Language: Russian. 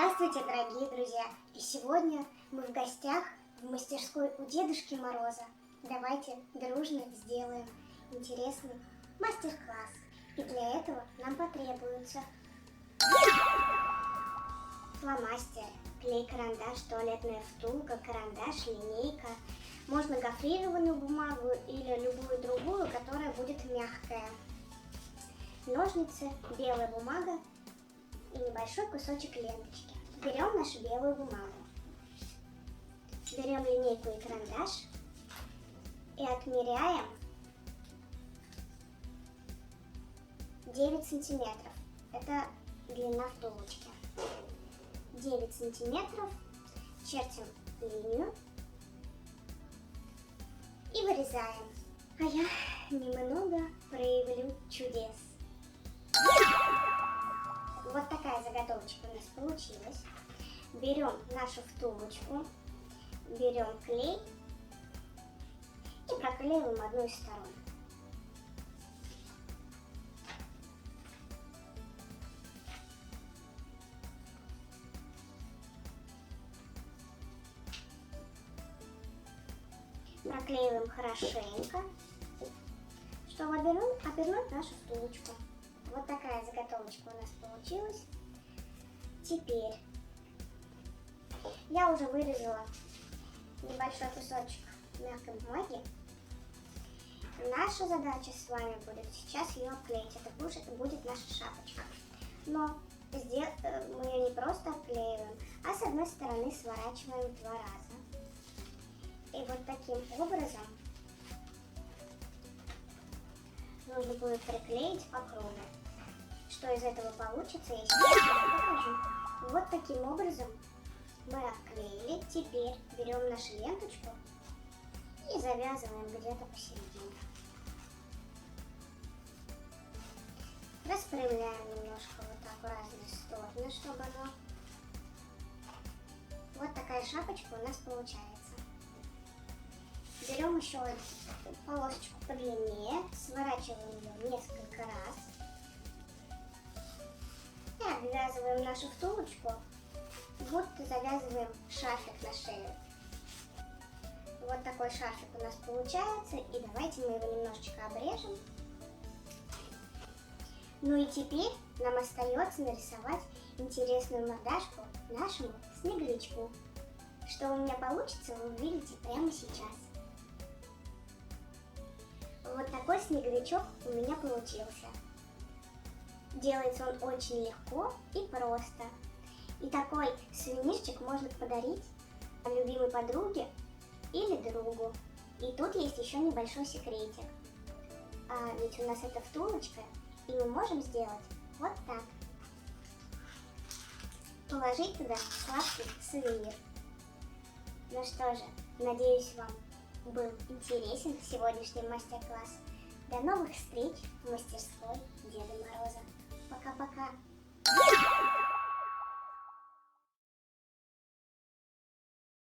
Здравствуйте, дорогие друзья! И сегодня мы в гостях в мастерской у Дедушки Мороза. Давайте дружно сделаем интересный мастер-класс. И для этого нам потребуется фломастер, клей-карандаш, туалетная втулка, карандаш, линейка. Можно гофрированную бумагу или любую другую, которая будет мягкая. Ножницы, белая бумага и небольшой кусочек ленточки. Берем нашу белую бумагу. Берем линейку и карандаш и отмеряем 9 сантиметров. Это длина втулочки. 9 сантиметров. Чертим линию и вырезаем. А я немного проявлю чудес. Вот такая заготовочка у нас получилась. Берем нашу втулочку, берем клей и проклеиваем одну из сторон. Проклеиваем хорошенько, чтобы обернуть нашу втулочку. Вот такая заготовочка у нас получилась. Теперь я уже вырезала небольшой кусочек мягкой бумаги. Наша задача с вами будет сейчас ее обклеить. Это будет наша шапочка. Но мы ее не просто обклеиваем, а с одной стороны сворачиваем 2 раза. И вот таким образом нужно будет приклеить по кругу. Что из этого получится, я сейчас покажу. Вот таким образом мы обклеили. Теперь берем нашу ленточку и завязываем где-то посередине. Распрямляем немножко вот так в разные стороны, чтобы оно... Вот такая шапочка у нас получается. Берем еще полосочку подлиннее, сворачиваем ее несколько раз и обвязываем нашу втулочку, будто завязываем шарфик на шею. Вот такой шарфик у нас получается, и давайте мы его немножечко обрежем. Ну и теперь нам остается нарисовать интересную мордашку нашему снеговичку. Что у меня получится, вы увидите прямо сейчас. Вот такой снеговичок у меня получился. Делается он очень легко и просто. И такой сувенирчик можно подарить любимой подруге или другу. И тут есть еще небольшой секретик. Ведь у нас это втулочка, и мы можем сделать вот так. Положить туда сладкий сувенир. Ну что же, надеюсь, вам был интересен сегодняшний мастер-класс. До новых встреч в мастерской Деда Мороза. Пока-пока.